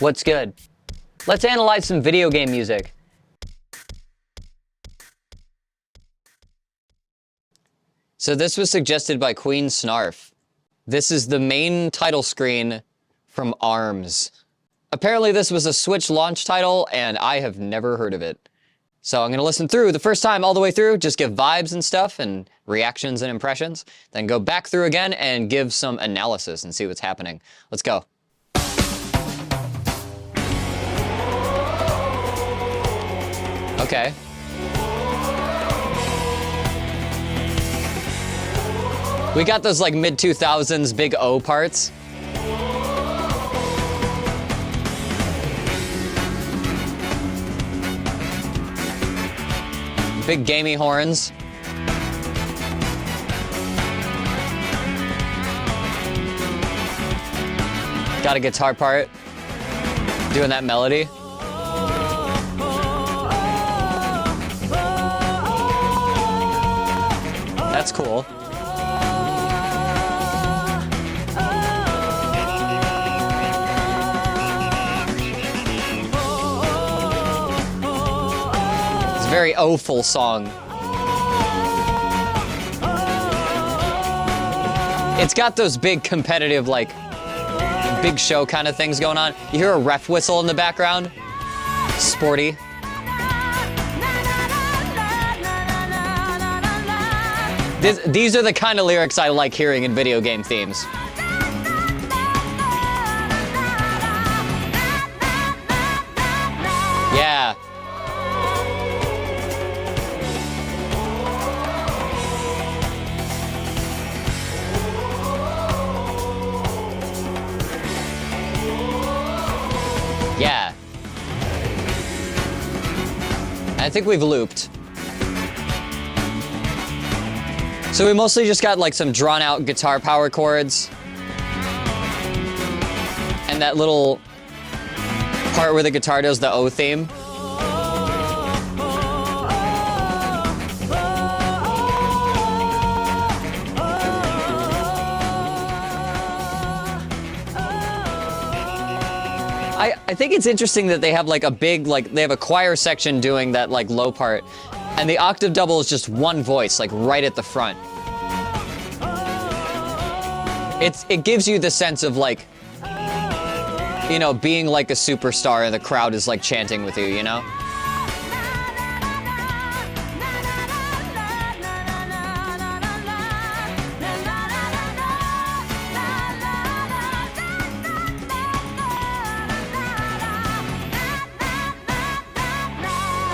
What's good? Let's analyze some video game music. So this was suggested by Queen Snarf. This is the main title screen from ARMS. Apparently this was a Switch launch title, and I have never heard of it. So I'm gonna listen through the first time all the way through, just give vibes and stuff and reactions and impressions, then go back through again and give some analysis and see what's happening. Let's go. Okay. We got those like mid-2000s big O parts. Big gamey horns. Got a guitar part doing that melody. That's cool. It's a very O-ful song. It's got those big competitive, like, big show kind of things going on. You hear a ref whistle in the background. Sporty. These are the kind of lyrics I like hearing in video game themes. Yeah. Yeah. I think we've looped. So we mostly just got like some drawn out guitar power chords. And that little part where the guitar does the O theme. I think it's interesting that they have like a big, like they have a choir section doing that like low part. And the octave double is just one voice, like right at the front. It gives you the sense of like, you know, being like a superstar and the crowd is like chanting with you, you know?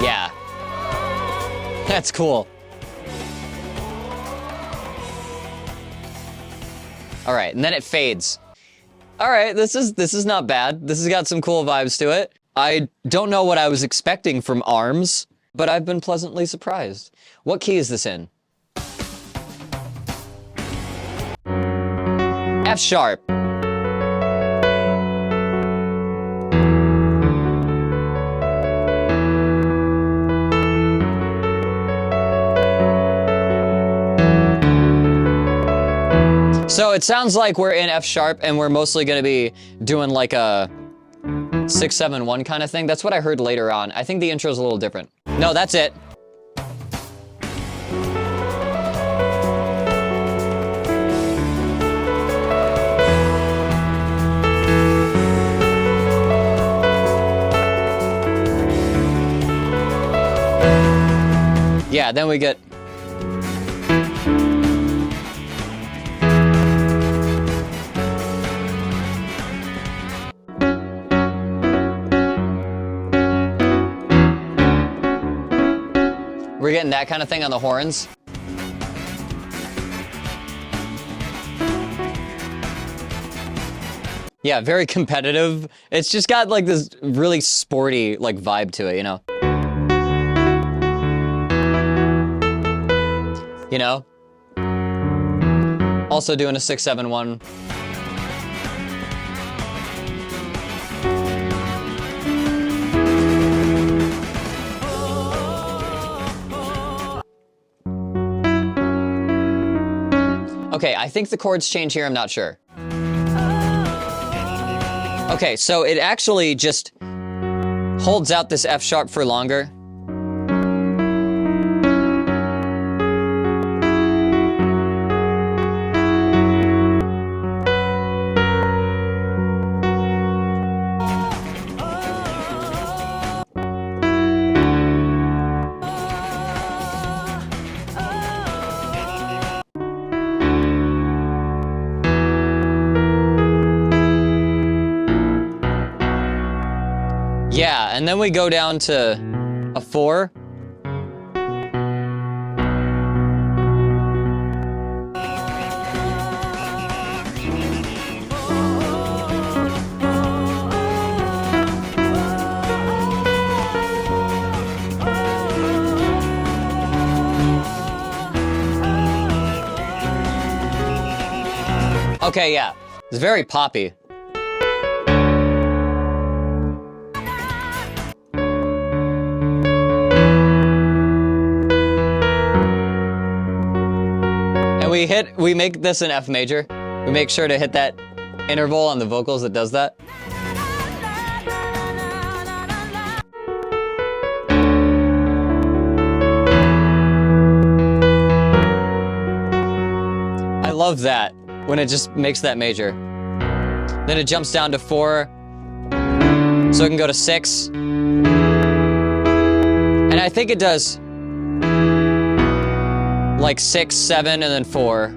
Yeah. That's cool. All right, and then it fades. All right, this is not bad. This has got some cool vibes to it. I don't know what I was expecting from ARMS, but I've been pleasantly surprised. What key is this in? F sharp. So it sounds like we're in F sharp and we're mostly gonna be doing like a 6-7-1 kind of thing. That's what I heard later on. I think the intro is a little different. No, that's it. Yeah, then we get... We're getting that kind of thing on the horns. Yeah, very competitive. It's just got like this really sporty like vibe to it, you know? You know? Also doing a 6-7-1. Okay, I think the chords change here, I'm not sure. Okay, so it actually just holds out this F sharp for longer. Yeah, and then we go down to a 4. Okay, yeah, it's very poppy. We make this an F major. We make sure to hit that interval on the vocals that does that. I love that when it just makes that major. Then it jumps down to 4, so it can go to 6. And I think it does like 6, 7, and then 4.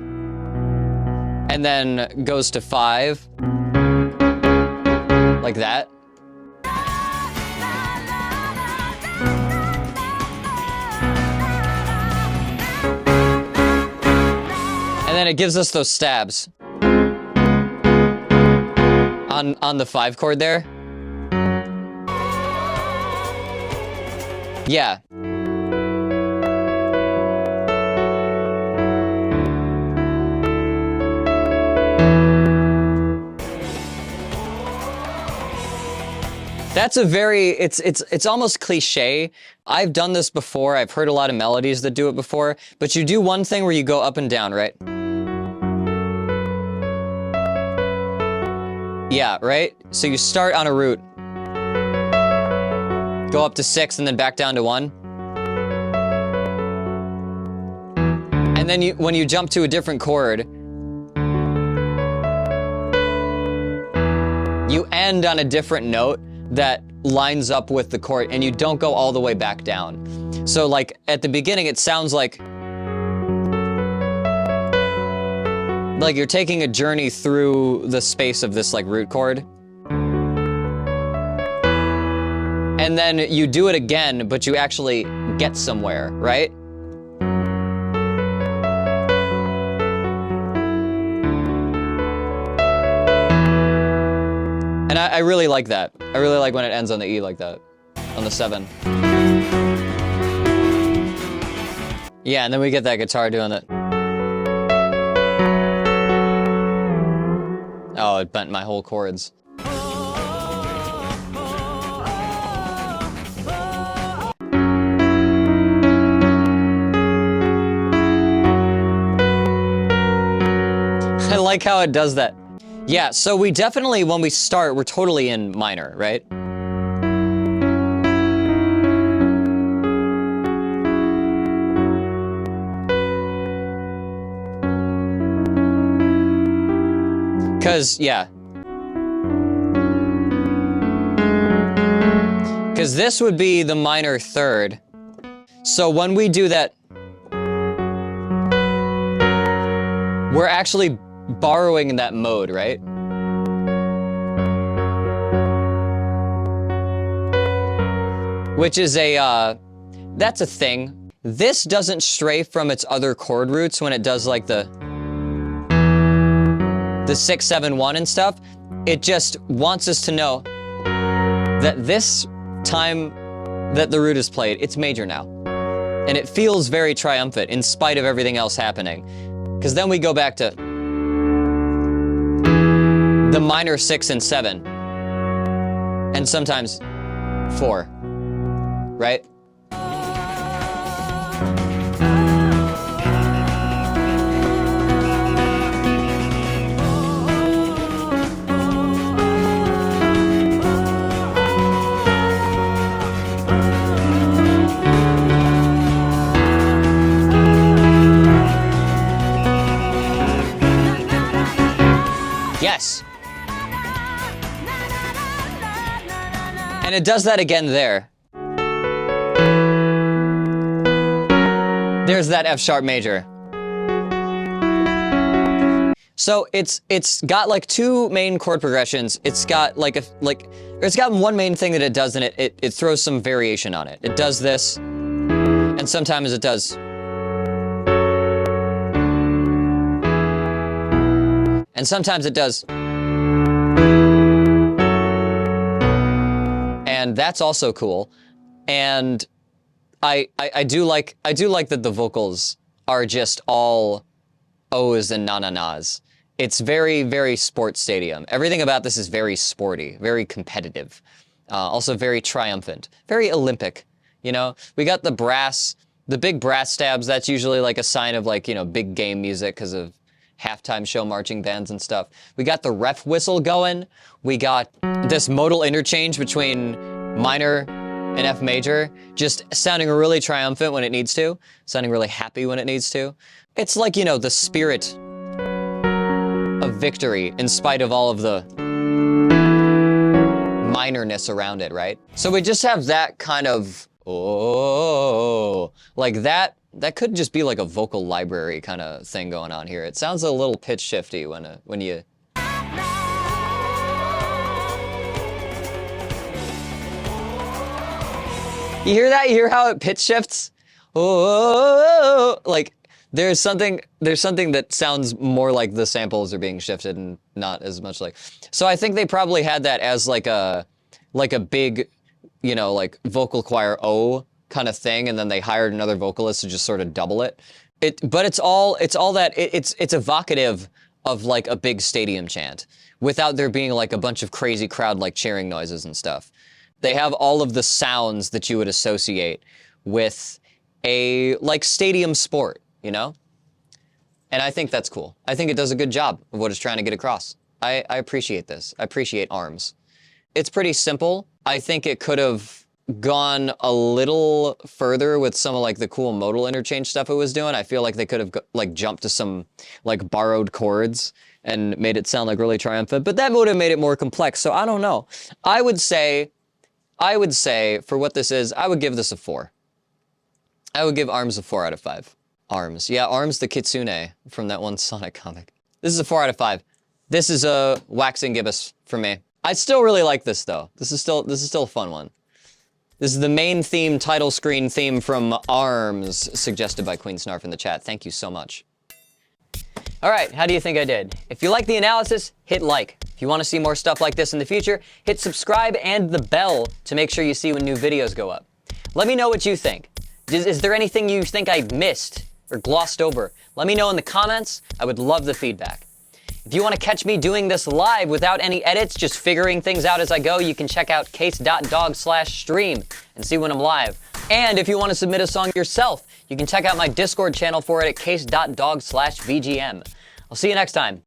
And then goes to 5. Like that. And then it gives us those stabs. On the 5 chord there. Yeah. That's a very, it's almost cliche. I've done this before. I've heard a lot of melodies that do it before, but you do one thing where you go up and down, right? Yeah, right? So you start on a root, go up to 6 and then back down to 1. And then when you jump to a different chord, you end on a different note that lines up with the chord, and you don't go all the way back down. So like at the beginning, it sounds like you're taking a journey through the space of this like root chord. And then you do it again, but you actually get somewhere, right? And I really like that. I really like when it ends on the E like that, on the 7. Yeah, and then we get that guitar doing it. Oh, it bent my whole chords. I like how it does that. Yeah, so we definitely, when we start, we're totally in minor, right? Because, yeah. Because this would be the minor 3rd. So when we do that, we're actually borrowing that mode, right? Which is that's a thing. This doesn't stray from its other chord roots when it does like the 6, 7, 1 and stuff. It just wants us to know that this time that the root is played, it's major now. And it feels very triumphant in spite of everything else happening. Because then we go back to the minor 6 and 7. And sometimes 4. Right? Yes. And it does that again there. There's that F sharp major. So it's got like two main chord progressions. It's got it's got one main thing that it does, and it throws some variation on it. It does this, and sometimes it does. And sometimes it does. And that's also cool. And I do like that the vocals are just all O's and na-na-nas. It's very, very sports stadium. Everything about this is very sporty, very competitive, also very triumphant, very Olympic. You know, we got the big brass stabs. That's usually like a sign of like, you know, big game music because of halftime show marching bands and stuff. We got the ref whistle going. We got this modal interchange between minor and F major, just sounding really triumphant when it needs to, sounding really happy when it needs to. It's like, you know, the spirit of victory in spite of all of the minorness around it, right? So we just have that kind of, oh, like that could just be like a vocal library kind of thing going on here. It sounds a little pitch shifty when you... You hear that? You hear how it pitch shifts? Oh, like there's something that sounds more like the samples are being shifted and not as much like. So I think they probably had that as like a big, you know, like vocal choir O kind of thing, and then they hired another vocalist to just sort of double it. But it's evocative of like a big stadium chant without there being like a bunch of crazy crowd like cheering noises and stuff. They have all of the sounds that you would associate with a like stadium sport, you know? And I think that's cool. I think it does a good job of what it's trying to get across. I appreciate this. I appreciate ARMS. It's pretty simple. I think it could have gone a little further with some of like the cool modal interchange stuff it was doing. I feel like they could have like jumped to some like borrowed chords and made it sound like really triumphant, but that would have made it more complex. So I don't know. I would say for what this is, I would give this a 4. I would give ARMS a 4 out of 5. ARMS. Yeah, ARMS the Kitsune from that one Sonic comic. This is a 4 out of 5. This is a waxing gibbous for me. I still really like this though. This is still a fun one. This is the main theme, title screen theme from ARMS, suggested by Queen Snarf in the chat. Thank you so much. All right, how do you think I did? If you like the analysis, hit like. If you want to see more stuff like this in the future, hit subscribe and the bell to make sure you see when new videos go up. Let me know what you think. Is there anything you think I missed or glossed over? Let me know in the comments. I would love the feedback. If you want to catch me doing this live without any edits, just figuring things out as I go, you can check out case.dog/stream and see when I'm live. And if you want to submit a song yourself, you can check out my Discord channel for it at case.dog/VGM. I'll see you next time.